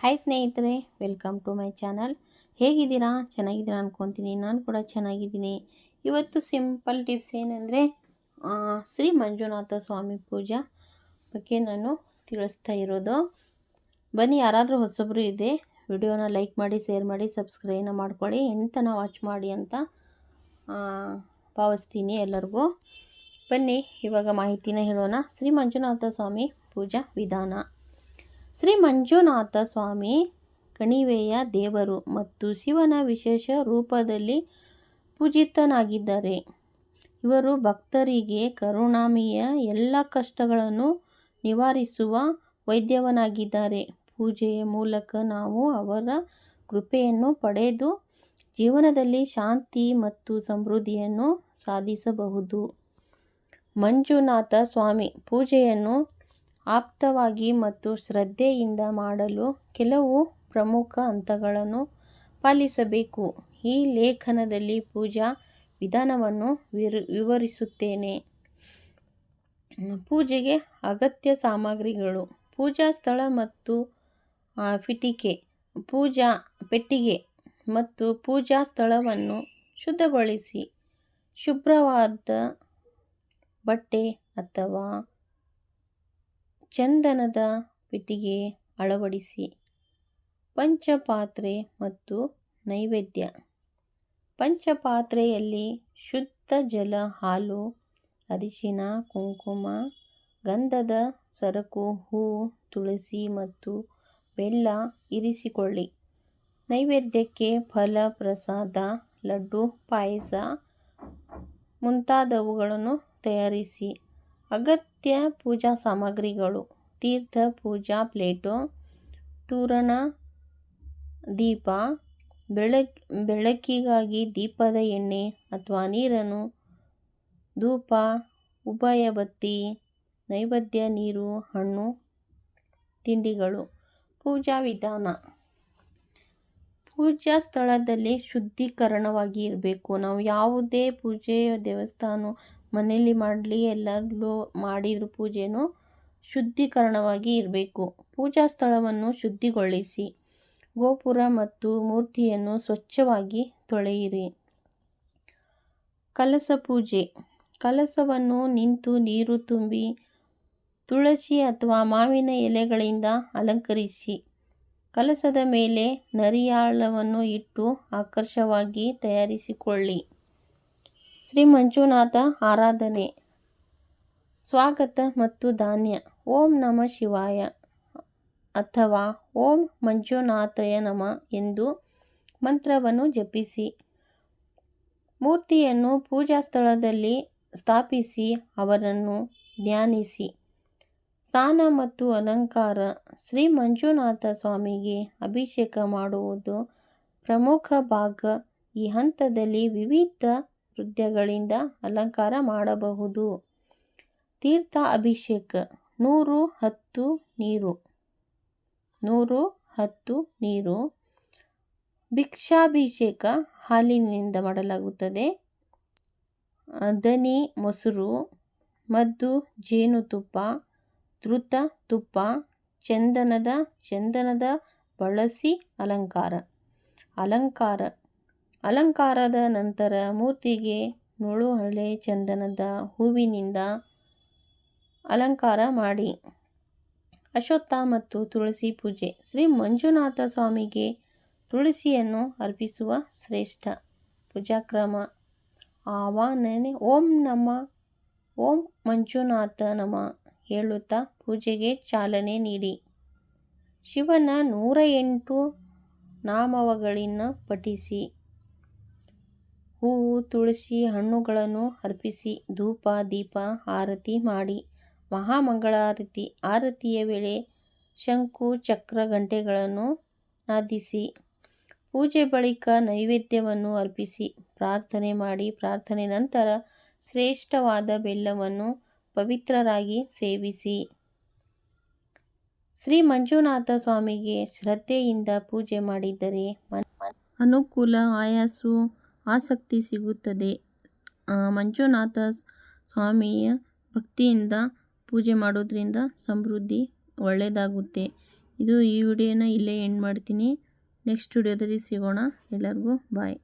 Hi ಸ್ನೇಹಿತರೆ, welcome to my channel. ಹೇಗಿದ್ದೀರಾ? ಚೆನ್ನಾಗಿದ್ದೀರಾ ಅನ್ಕೊತೀನಿ. ನಾನು ಕೂಡ ಚೆನ್ನಾಗಿದ್ದೀನಿ. ಇವತ್ತು ಸಿಂಪಲ್ ಟಿಪ್ಸ್ ಏನಂದರೆ ಶ್ರೀ ಮಂಜುನಾಥ ಸ್ವಾಮಿ ಪೂಜಾ ಬಗ್ಗೆ ನಾನು ತಿಳಿಸ್ತಾ ಇರೋದು. ಬನ್ನಿ, ಯಾರಾದರೂ ಹೊಸಬ್ರು ಇದೆ ವಿಡಿಯೋನ ಲೈಕ್ ಮಾಡಿ, ಶೇರ್ ಮಾಡಿ, ಸಬ್ಸ್ಕ್ರೈಬ್ನ ಮಾಡ್ಕೊಳ್ಳಿ, ಎಂತನ ವಾಚ್ ಮಾಡಿ ಅಂತ ಭಾವಿಸ್ತೀನಿ ಎಲ್ಲರಿಗೂ. ಬನ್ನಿ ಇವಾಗ ಮಾಹಿತಿನ ಹೇಳೋಣ. ಶ್ರೀ ಮಂಜುನಾಥ ಸ್ವಾಮಿ ಪೂಜಾ ವಿಧಾನ. ಶ್ರೀ ಮಂಜುನಾಥ ಸ್ವಾಮಿ ಕಣಿವೆಯ ದೇವರು ಮತ್ತು ಶಿವನ ವಿಶೇಷ ರೂಪದಲ್ಲಿ ಪೂಜಿತನಾಗಿದ್ದಾರೆ. ಇವರು ಭಕ್ತರಿಗೆ ಕರುಣಾಮಯ ಎಲ್ಲ ಕಷ್ಟಗಳನ್ನು ನಿವಾರಿಸುವ ವೈದ್ಯವನಾಗಿದ್ದಾರೆ. ಪೂಜೆಯ ಮೂಲಕ ನಾವು ಅವರ ಕೃಪೆಯನ್ನು ಪಡೆದು ಜೀವನದಲ್ಲಿ ಶಾಂತಿ ಮತ್ತು ಸಮೃದ್ಧಿಯನ್ನು ಸಾಧಿಸಬಹುದು. ಮಂಜುನಾಥ ಸ್ವಾಮಿ ಪೂಜೆಯನ್ನು ಆಪ್ತವಾಗಿ ಮತ್ತು ಶ್ರದ್ಧೆಯಿಂದ ಮಾಡಲು ಕೆಲವು ಪ್ರಮುಖ ಹಂತಗಳನ್ನು ಪಾಲಿಸಬೇಕು. ಈ ಲೇಖನದಲ್ಲಿ ಪೂಜಾ ವಿಧಾನವನ್ನು ವಿವರಿಸುತ್ತೇನೆ. ಪೂಜೆಗೆ ಅಗತ್ಯ ಸಾಮಗ್ರಿಗಳು: ಪೂಜಾ ಸ್ಥಳ ಮತ್ತು ಪೆಟ್ಟಿಗೆ ಮತ್ತು ಪೂಜಾ ಸ್ಥಳವನ್ನು ಶುದ್ಧಗೊಳಿಸಿ. ಶುಭ್ರವಾದ ಬಟ್ಟೆ ಅಥವಾ ಚಂದನದ ಪೆಟ್ಟಿಗೆ ಅಳವಡಿಸಿ. ಪಂಚಪಾತ್ರೆ ಮತ್ತು ನೈವೇದ್ಯ. ಪಂಚಪಾತ್ರೆಯಲ್ಲಿ ಶುದ್ಧ ಜಲ, ಹಾಲು, ಅರಿಶಿನ, ಕುಂಕುಮ, ಗಂಧದ ಸರಕು, ಹೂವು, ತುಳಸಿ ಮತ್ತು ಬೆಲ್ಲ ಇರಿಸಿಕೊಳ್ಳಿ. ನೈವೇದ್ಯಕ್ಕೆ ಫಲ, ಪ್ರಸಾದ, ಲಡ್ಡು, ಪಾಯಸ ಮುಂತಾದವುಗಳನ್ನು ತಯಾರಿಸಿ. ಅಗತ್ಯ ಪೂಜಾ ಸಾಮಗ್ರಿಗಳು: ತೀರ್ಥ, ಪೂಜಾ ಪ್ಲೇಟು, ತೋರಣ, ದೀಪ, ಬೆಳಕಿಗಾಗಿ ದೀಪದ ಎಣ್ಣೆ ಅಥವಾ ನೀರನ್ನು, ಧೂಪ, ಉಭಯ ಬತ್ತಿ, ನೈವೇದ್ಯ, ನೀರು, ಹಣ್ಣು, ತಿಂಡಿಗಳು. ಪೂಜಾ ವಿಧಾನ. ಪೂಜಾ ಸ್ಥಳದಲ್ಲಿ ಶುದ್ಧೀಕರಣವಾಗಿ ಇರಬೇಕು. ನಾವು ಯಾವುದೇ ಪೂಜೆ, ದೇವಸ್ಥಾನ, ಮನೆಯಲ್ಲಿ ಮಾಡಲಿ, ಎಲ್ಲರಲ್ಲೂ ಮಾಡಿದ್ರು ಪೂಜೆನೂ ಶುದ್ಧೀಕರಣವಾಗಿ ಇರಬೇಕು. ಪೂಜಾ ಸ್ಥಳವನ್ನು ಶುದ್ಧಿಗೊಳಿಸಿ. ಗೋಪುರ ಮತ್ತು ಮೂರ್ತಿಯನ್ನು ಸ್ವಚ್ಛವಾಗಿ ತೊಳೆಯಿರಿ. ಕಲಶ ಪೂಜೆ. ಕಲಶವನ್ನು ನಿಂತು ನೀರು ತುಂಬಿ ತುಳಸಿ ಅಥವಾ ಮಾವಿನ ಎಲೆಗಳಿಂದ ಅಲಂಕರಿಸಿ. ಕಲಶದ ಮೇಲೆ ನರಿಯಾಳವನ್ನು ಇಟ್ಟು ಆಕರ್ಷಕವಾಗಿ ತಯಾರಿಸಿಕೊಳ್ಳಿ. ಶ್ರೀ ಮಂಜುನಾಥ ಆರಾಧನೆ. ಸ್ವಾಗತ ಮತ್ತು ಧಾನ್ಯ: ಓಂ ನಮಃ ಶಿವಾಯ ಅಥವಾ ಓಂ ಮಂಜುನಾಥಾಯ ನಮಃ ಎಂದು ಮಂತ್ರವನ್ನು ಜಪಿಸಿ. ಮೂರ್ತಿಯನ್ನು ಪೂಜಾ ಸ್ಥಳದಲ್ಲಿ ಸ್ಥಾಪಿಸಿ ಅವರನ್ನು ಧ್ಯಾನಿಸಿ. ಸ್ನಾನ ಮತ್ತು ಅಲಂಕಾರ. ಶ್ರೀ ಮಂಜುನಾಥ ಸ್ವಾಮಿಗೆ ಅಭಿಷೇಕ ಮಾಡುವುದು ಪ್ರಮುಖ ಭಾಗ. ಈ ಹಂತದಲ್ಲಿ ವಿವಿಧ ದ್ರವ್ಯಗಳಿಂದ ಅಲಂಕಾರ ಮಾಡಬಹುದು. ತೀರ್ಥ ಅಭಿಷೇಕ. 110 ನೀರು. ಭಿಕ್ಷಾಭಿಷೇಕ ಹಾಲಿನಿಂದ ಮಾಡಲಾಗುತ್ತದೆ. ದನಿ, ಮೊಸರು, ಮಧು, ಜೇನುತುಪ್ಪ, ಧೃತ ತುಪ್ಪ, ಚಂದನದ ಬಳಸಿ ಅಲಂಕಾರದ ನಂತರ ಮೂರ್ತಿಗೆ ನುಳುಹಳೆ ಚಂದನದ ಹೂವಿನಿಂದ ಅಲಂಕಾರ ಮಾಡಿ. ಅಶ್ವತ್ಥ ಮತ್ತು ತುಳಸಿ ಪೂಜೆ. ಶ್ರೀ ಮಂಜುನಾಥ ಸ್ವಾಮಿಗೆ ತುಳಸಿಯನ್ನು ಅರ್ಪಿಸುವ ಶ್ರೇಷ್ಠ ಪೂಜಾಕ್ರಮ. ಆವಾಹನೆ: ಓಂ ಮಂಜುನಾಥ ನಮಃ ಹೇಳುತ್ತಾ ಪೂಜೆಗೆ ಚಾಲನೆ ನೀಡಿ. ಶಿವನ 108 ನಾಮಗಳನ್ನು ಪಠಿಸಿ. ಹೂವು, ತುಳಸಿ, ಹಣ್ಣುಗಳನ್ನು ಅರ್ಪಿಸಿ. ಧೂಪ, ದೀಪ, ಆರತಿ ಮಾಡಿ. ಮಹಾಮಂಗಳಾರತಿ. ಆರತಿಯ ವೇಳೆ ಶಂಕು, ಚಕ್ರ, ಗಂಟೆಗಳನ್ನು ನಾದಿಸಿ. ಪೂಜೆ ಬಳಿಕ ನೈವೇದ್ಯವನ್ನು ಅರ್ಪಿಸಿ ಪ್ರಾರ್ಥನೆ ಮಾಡಿ. ಪ್ರಾರ್ಥನೆ ನಂತರ ಶ್ರೇಷ್ಠವಾದ ಬೆಲ್ಲವನ್ನು ಪವಿತ್ರರಾಗಿ ಸೇವಿಸಿ. ಶ್ರೀ ಮಂಜುನಾಥ ಸ್ವಾಮಿಗೆ ಶ್ರದ್ಧೆಯಿಂದ ಪೂಜೆ ಮಾಡಿದರೆ ಅನುಕೂಲ, ಆಯಸ್ಸು, ಆಸಕ್ತಿ ಸಿಗುತ್ತದೆ. ಮಂಜುನಾಥ ಸ್ವಾಮಿಯ ಭಕ್ತಿಯಿಂದ ಪೂಜೆ ಮಾಡೋದ್ರಿಂದ ಸಮೃದ್ಧಿ ಒಳ್ಳೆಯದಾಗುತ್ತೆ. ಇದು ಈ ವಿಡಿಯೋನ ಇಲ್ಲೇ ಎಂಡ್ ಮಾಡ್ತೀನಿ. ನೆಕ್ಸ್ಟ್ ವಿಡಿಯೋದಲ್ಲಿ ಸಿಗೋಣ. ಎಲ್ಲರಿಗೂ ಬಾಯ್.